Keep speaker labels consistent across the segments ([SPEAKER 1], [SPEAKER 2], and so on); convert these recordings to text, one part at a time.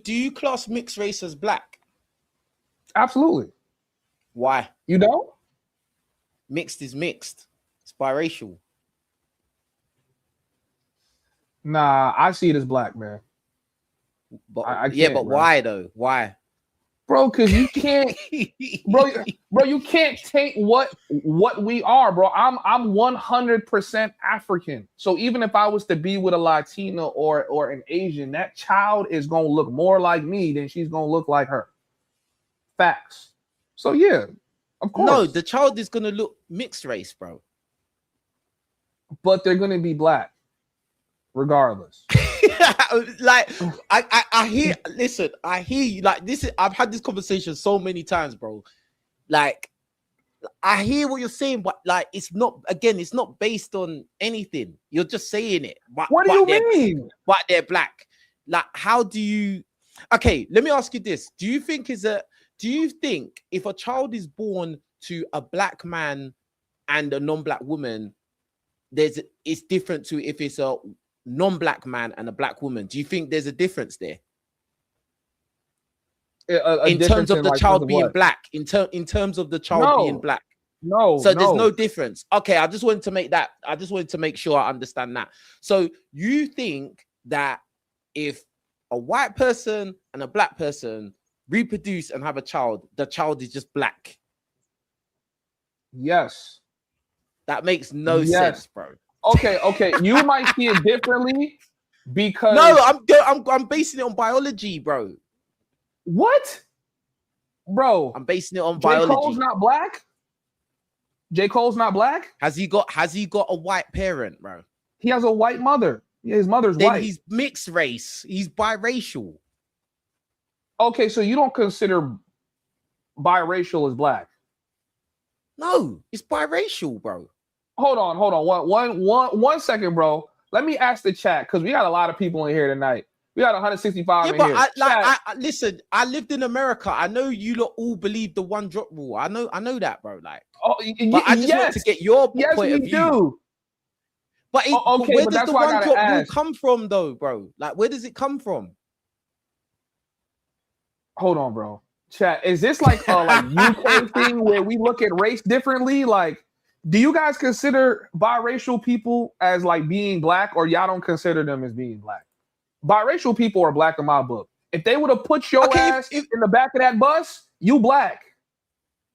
[SPEAKER 1] do you class mixed race as black?
[SPEAKER 2] Absolutely.
[SPEAKER 1] Why?
[SPEAKER 2] You don't?
[SPEAKER 1] Mixed is mixed. It's biracial.
[SPEAKER 2] Nah, I see it as black, man.
[SPEAKER 1] But
[SPEAKER 2] I
[SPEAKER 1] yeah,
[SPEAKER 2] can't,
[SPEAKER 1] but
[SPEAKER 2] bro.
[SPEAKER 1] why though? Why?
[SPEAKER 2] Bro, because you can't, bro, you can't take what we are, bro. I'm 100% African. So even if I was to be with a Latina or an Asian, that child is gonna look more like me than she's gonna look like her. Facts. So yeah, of course.
[SPEAKER 1] No, the child is gonna look mixed race, bro.
[SPEAKER 2] But they're gonna be black, regardless.
[SPEAKER 1] Like I hear. Listen, I hear you. Like this is. I've had this conversation so many times, bro. Like I hear what you're saying, but like it's not. Again, it's not based on anything. You're just saying it.
[SPEAKER 2] What do you mean?
[SPEAKER 1] But they're black. Like, how do you? Okay, let me ask you this: Do you think if a child is born to a black man and a non-black woman, it's different to if it's a non-black man and a black woman? Do you think there's a difference there? In terms of the child being black, in terms of the child being black.
[SPEAKER 2] No.
[SPEAKER 1] So there's no difference. Okay, I just wanted to make sure I understand that. So you think that if a white person and a black person reproduce and have a child, the child is just black?
[SPEAKER 2] Yes.
[SPEAKER 1] That makes no sense, bro.
[SPEAKER 2] Okay. You might see it differently because
[SPEAKER 1] I'm basing it on biology, bro.
[SPEAKER 2] What? Bro,
[SPEAKER 1] I'm basing it on biology.
[SPEAKER 2] J. Cole's not black? J. Cole's not black?
[SPEAKER 1] Has he got a white parent, bro?
[SPEAKER 2] He has a white mother. Yeah, his mother's white.
[SPEAKER 1] He's mixed race. He's biracial.
[SPEAKER 2] Okay, so you don't consider biracial as black?
[SPEAKER 1] No, it's biracial, bro.
[SPEAKER 2] Hold on. 1 second, bro. Let me ask the chat because we got a lot of people in here tonight. We got 165 in here.
[SPEAKER 1] Listen, I lived in America. I know you lot all believe the one drop rule. I know that, bro. Like, but I just want to get your point of view.
[SPEAKER 2] Do.
[SPEAKER 1] But where does the one drop rule come from, though, bro? Like, where does it come from?
[SPEAKER 2] Hold on, bro. Chat, is this like a UK thing where we look at race differently? Like, do you guys consider biracial people as like being black, or y'all don't consider them as being black? Biracial people are black in my book. If they would have put your ass in the back of that bus, you black.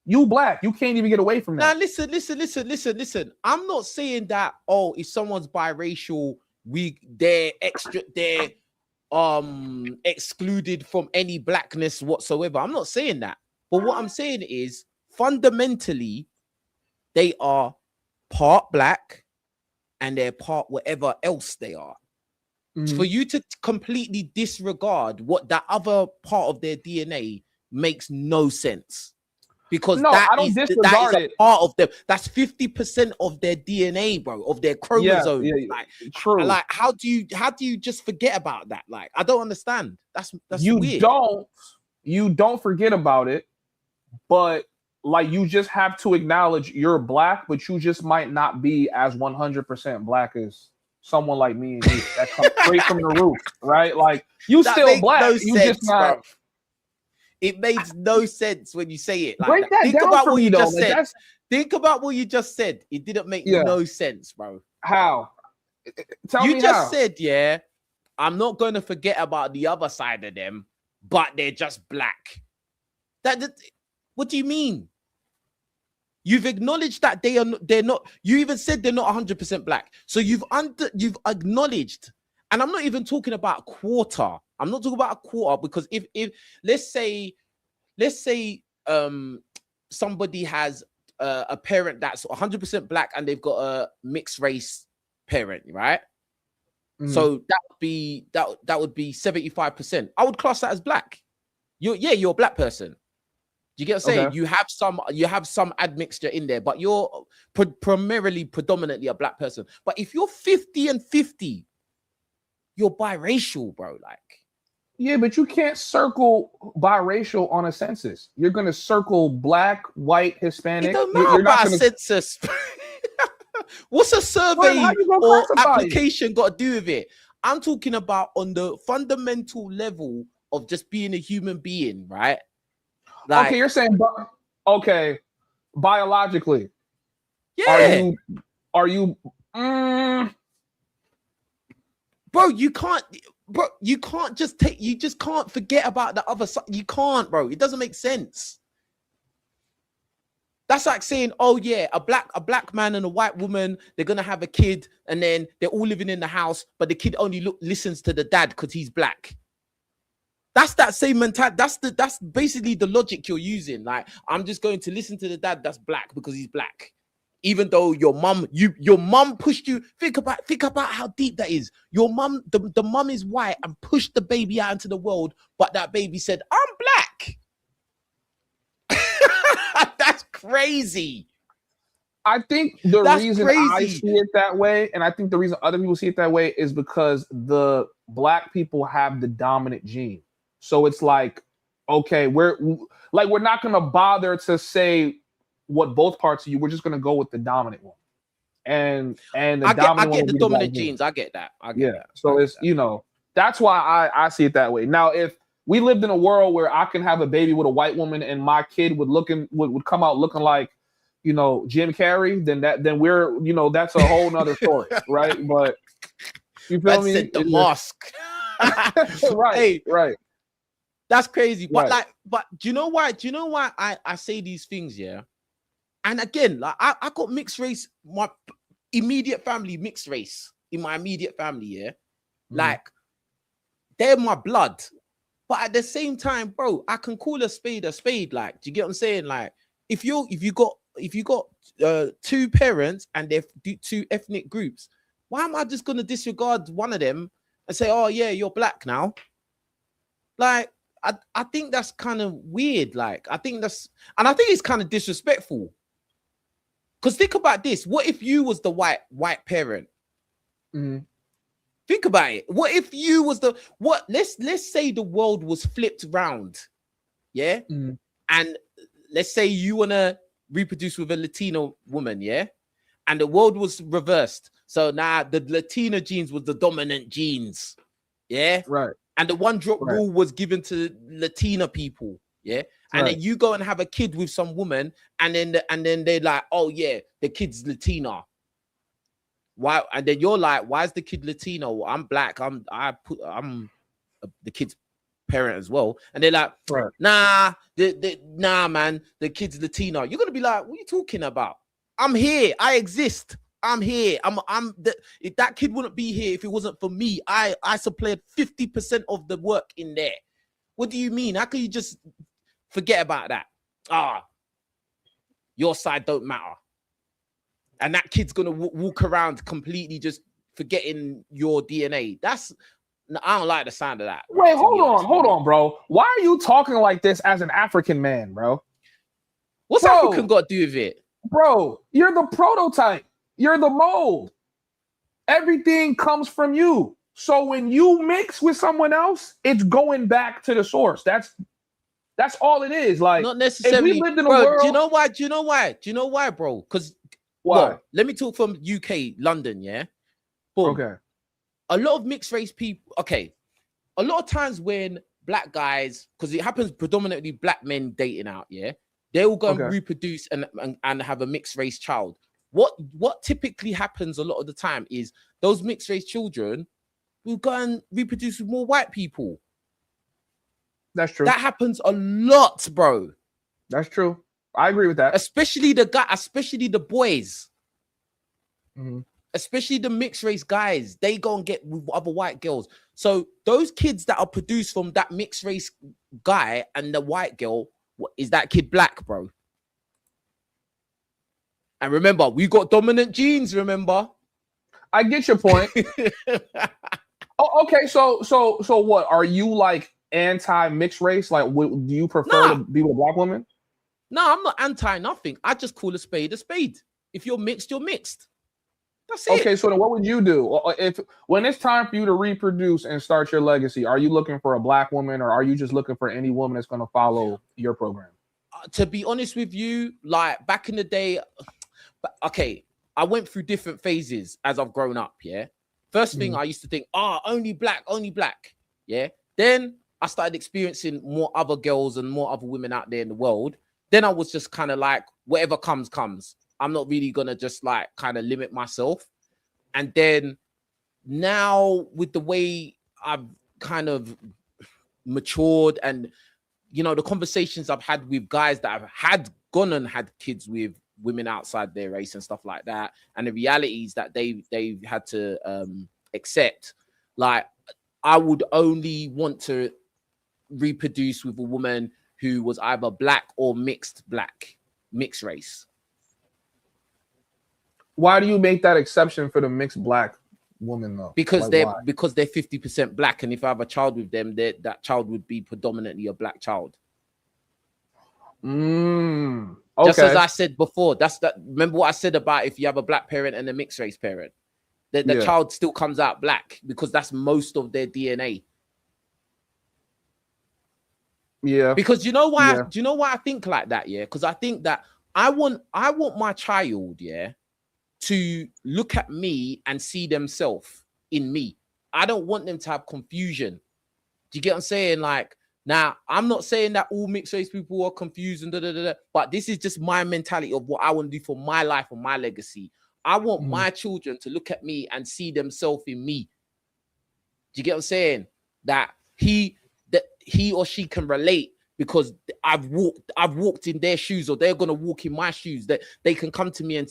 [SPEAKER 2] You black. You can't even get away from that.
[SPEAKER 1] Now listen. I'm not saying that, if someone's biracial, they're excluded from any blackness whatsoever. I'm not saying that. But what I'm saying is fundamentally they are part black and they're part whatever else they are. Mm-hmm. For you to completely disregard what that other part of their DNA makes no sense. Because that is a part of them. That's 50% of their DNA, bro, of their chromosome.
[SPEAKER 2] Yeah,
[SPEAKER 1] like,
[SPEAKER 2] true.
[SPEAKER 1] Like, how do you just forget about that? Like, I don't understand. That's weird.
[SPEAKER 2] You don't forget about it, but like you just have to acknowledge you're black, but you just might not be as 100% black as someone like me and you that comes straight from the roof, right? Like you still black.
[SPEAKER 1] No
[SPEAKER 2] you
[SPEAKER 1] sense,
[SPEAKER 2] just not.
[SPEAKER 1] Bro. It makes no sense when you say it. Like
[SPEAKER 2] break that
[SPEAKER 1] think
[SPEAKER 2] down
[SPEAKER 1] about
[SPEAKER 2] for
[SPEAKER 1] what
[SPEAKER 2] me,
[SPEAKER 1] you
[SPEAKER 2] though.
[SPEAKER 1] just
[SPEAKER 2] Like,
[SPEAKER 1] said. Think about what you just said. It didn't make no sense, bro.
[SPEAKER 2] How? Tell me
[SPEAKER 1] you just
[SPEAKER 2] how.
[SPEAKER 1] said, I'm not going to forget about the other side of them, but they're just black. What do you mean? You've acknowledged that they're not. You even said they're not 100% black. So you've acknowledged, and I'm not even talking about a quarter. I'm not talking about a quarter because if let's say somebody has a parent that's 100% black and they've got a mixed race parent, right? Mm-hmm. So that would be 75%. I would class that as black. You're a black person. Do you get what I'm saying? Okay. You have some admixture in there, but you're predominantly a black person. But if you're 50 and 50, you're biracial, bro. Like,
[SPEAKER 2] yeah, but you can't circle biracial on a census. You're gonna circle black, white, Hispanic.
[SPEAKER 1] It don't matter about a census. What's a survey or application got to do with it? I'm talking about on the fundamental level of just being a human being, right? Like,
[SPEAKER 2] okay, you're saying, okay, biologically,
[SPEAKER 1] yeah,
[SPEAKER 2] are you, mm,
[SPEAKER 1] bro, you can't just you just can't forget about the other side. You can't, bro. It doesn't make sense. That's like saying, oh yeah, a black man and a white woman, they're gonna have a kid, and then they're all living in the house, but the kid only listens to the dad because he's black. That's that same mentality. That's basically the logic you're using. Like, I'm just going to listen to the dad that's black because he's black. Even though your mum pushed you. Think about how deep that is. Your mum, the mum is white and pushed the baby out into the world, but that baby said, I'm black. That's crazy.
[SPEAKER 2] I think the reason I see it that way, and I think the reason other people see it that way, is because the black people have the dominant gene. So it's like, okay, we're not gonna bother to say what both parts of you. We're just gonna go with the dominant one. And the
[SPEAKER 1] I get the dominant genes. I get that.
[SPEAKER 2] So it's that's why I see it that way. Now, if we lived in a world where I can have a baby with a white woman and my kid would come out looking like, Jim Carrey, then we're, that's a whole nother story, right? But you feel me?
[SPEAKER 1] The mosque.
[SPEAKER 2] Right, hey, right.
[SPEAKER 1] That's crazy. But but do you know why? Do you know why I say these things? Yeah. And again, like I got mixed race, my immediate family, mixed race in my immediate family, yeah. Like, they're my blood. But at the same time, bro, I can call a spade a spade. Like, do you get what I'm saying? Like, if you got two parents and they're two ethnic groups, why am I just gonna disregard one of them and say, oh yeah, you're black now? Like, I think that's kind of weird. Like, I think it's kind of disrespectful. Because think about this: what if you was the white parent? Think about it. What if you was let's say the world was flipped round, yeah? And let's say you want to reproduce with a Latino woman, yeah? And the world was reversed. So now the Latina genes was the dominant genes, yeah?
[SPEAKER 2] Right.
[SPEAKER 1] And the one drop rule was given to Latina people, yeah? And then you go and have a kid with some woman, and then they're like, oh yeah, the kid's Latina. Why? And then you're like, why is the kid Latino? I'm black. I'm the kid's parent as well. And they're like, nah, man, the kid's Latino. You're gonna be like, what are you talking about? I'm here. I exist. I'm here. If that kid wouldn't be here if it wasn't for me. I supplied 50% of the work in there. What do you mean? How can you just forget about that? Your side don't matter. And that kid's gonna walk around completely just forgetting your DNA. I don't like the sound of that.
[SPEAKER 2] Wait, hold on, bro. Why are you talking like this as an African man, bro?
[SPEAKER 1] What's African got to do with it?
[SPEAKER 2] Bro, you're the prototype. You're the mold. Everything comes from you. So when you mix with someone else, it's going back to the source. That's all it is. Like,
[SPEAKER 1] not necessarily.
[SPEAKER 2] If we lived in a world,
[SPEAKER 1] do you know why? Do you know why, bro? Because let me talk from UK, London, yeah? Boom.
[SPEAKER 2] Okay.
[SPEAKER 1] A lot of mixed race people, a lot of times when black guys, because it happens predominantly black men dating out, yeah? They will go and reproduce and have a mixed race child. What typically happens a lot of the time is those mixed race children will go and reproduce with more white people.
[SPEAKER 2] That's true.
[SPEAKER 1] That happens a lot, bro.
[SPEAKER 2] That's true. I agree with that.
[SPEAKER 1] Especially the boys. Especially the mixed race guys. They go and get with other white girls. So those kids that are produced from that mixed race guy and the white girl, is that kid black, bro? And remember, we got dominant genes, remember?
[SPEAKER 2] I get your point. Okay. So what? Are you like anti-mixed race? Like, do you prefer to be with a black woman?
[SPEAKER 1] No, I'm not anti nothing. I just call a spade a spade. If you're mixed, you're mixed. That's it.
[SPEAKER 2] Okay, so then what would you do when it's time for you to reproduce and start your legacy? Are you looking for a black woman, or are you just looking for any woman that's going to follow your program?
[SPEAKER 1] To be honest with you, like back in the day, I went through different phases as I've grown up. Yeah, first thing I used to think, only black. Yeah. Then I started experiencing more other girls and more other women out there in the world, then I was just kind of like, whatever comes, comes. I'm not really going to just like kind of limit myself. And then now with the way I've kind of matured and, you know, the conversations I've had with guys that have had gone and had kids with women outside their race and stuff like that, and the realities that they've had to accept, like I would only want to reproduce with a woman who was either black or mixed race.
[SPEAKER 2] Why do you make that exception for the mixed black woman though?
[SPEAKER 1] Because
[SPEAKER 2] like,
[SPEAKER 1] they're 50% black, and if I have a child with them, that child would be predominantly a black child.
[SPEAKER 2] Okay.
[SPEAKER 1] Just as I said before, remember what I said about if you have a black parent and a mixed race parent, the child still comes out black because that's most of their DNA.
[SPEAKER 2] Yeah.
[SPEAKER 1] Because you know why? Do you know why I think like that? Yeah. Because I think that I want my child, to look at me and see themselves in me. I don't want them to have confusion. Do you get what I'm saying? Like, now, I'm not saying that all mixed race people are confused and but this is just my mentality of what I want to do for my life and my legacy. I want my children to look at me and see themselves in me. Do you get what I'm saying? That he or she can relate because I've walked in their shoes, or they're gonna walk in my shoes. That they can come to me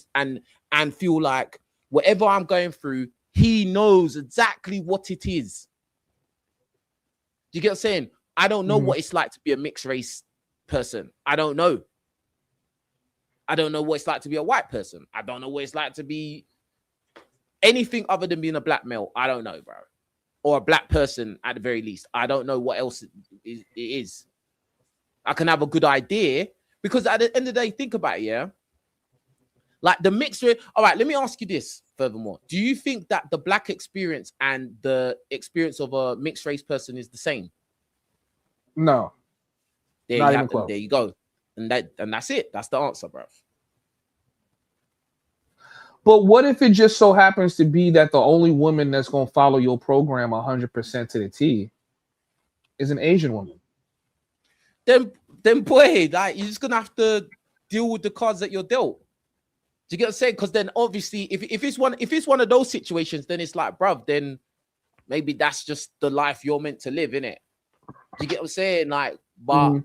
[SPEAKER 1] and feel like whatever I'm going through, he knows exactly what it is. Do you get what I'm saying? I don't know what it's like to be a mixed race person. I don't know. I don't know what it's like to be a white person. I don't know what it's like to be anything other than being a black male. I don't know, bro. Or a black person at the very least. I don't know what else it is. I can have a good idea because at the end of the day, think about it, like the mixed race. All right, let me ask you this furthermore. Do you think that the black experience and the experience of a mixed race person is the same?
[SPEAKER 2] No.
[SPEAKER 1] There you go. And that's it. That's the answer, bro.
[SPEAKER 2] But what if it just so happens to be that the only woman that's going to follow your program 100% to the T is an Asian woman?
[SPEAKER 1] Then boy, like you're just gonna have to deal with the cards that you're dealt. Do you get what I'm saying? Because then obviously, if it's one of those situations, then it's like, bruv, then maybe that's just the life you're meant to live, innit? Do you get what I'm saying? Like, but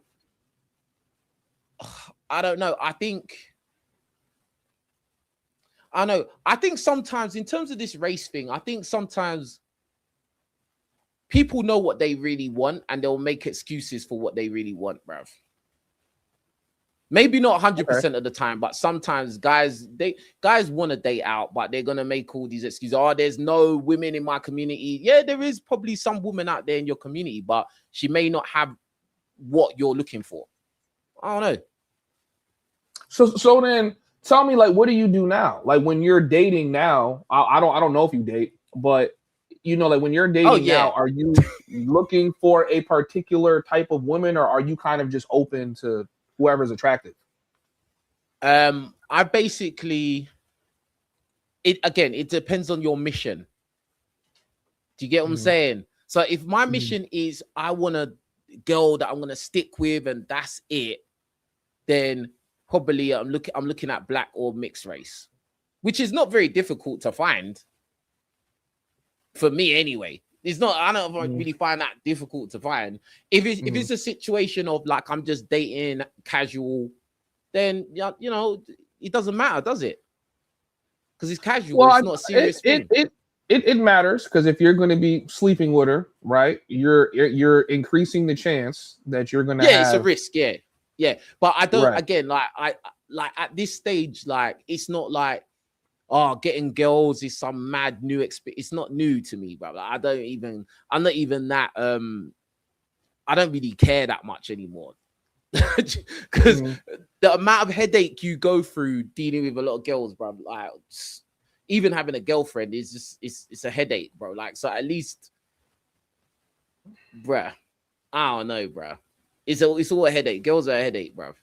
[SPEAKER 1] I don't know. I think sometimes in terms of this race thing, I think sometimes people know what they really want and they'll make excuses for what they really want, bruv. Maybe not 100% of the time, but sometimes guys want to date out, but they're gonna make all these excuses. Oh, there's no women in my community. Yeah, there is probably some woman out there in your community, but she may not have what you're looking for. I don't know.
[SPEAKER 2] So then tell me, like, what do you do now? Like when you're dating now, I don't know if you date, but you know, like when you're dating now, are you looking for a particular type of woman, or are you kind of just open to whoever's attractive?
[SPEAKER 1] I basically, it depends on your mission. Do you get what I'm saying? So if my mission is I want a girl that I'm going to stick with and that's it, then probably I'm looking at black or mixed race, which is not very difficult to find for me anyway. It's not, I don't really find that difficult to find. If it's a situation of like I'm just dating casual, then you know it doesn't matter, does it? Because it's casual. Well, it's not a serious thing.
[SPEAKER 2] It matters because if you're going to be sleeping with her, right, you're increasing the chance that you're going to have.
[SPEAKER 1] It's a risk. Yeah. But I don't again like I at this stage, like it's not like, oh, getting girls is some mad new experience. It's not new to me, bro. Like, I'm not even that. I don't really care that much anymore because the amount of headache you go through dealing with a lot of girls, bro. Like, even having a girlfriend is just it's a headache, bro. Like, so at least, bruh, I don't know, bruh. It's all a headache. Girls are a headache, bro.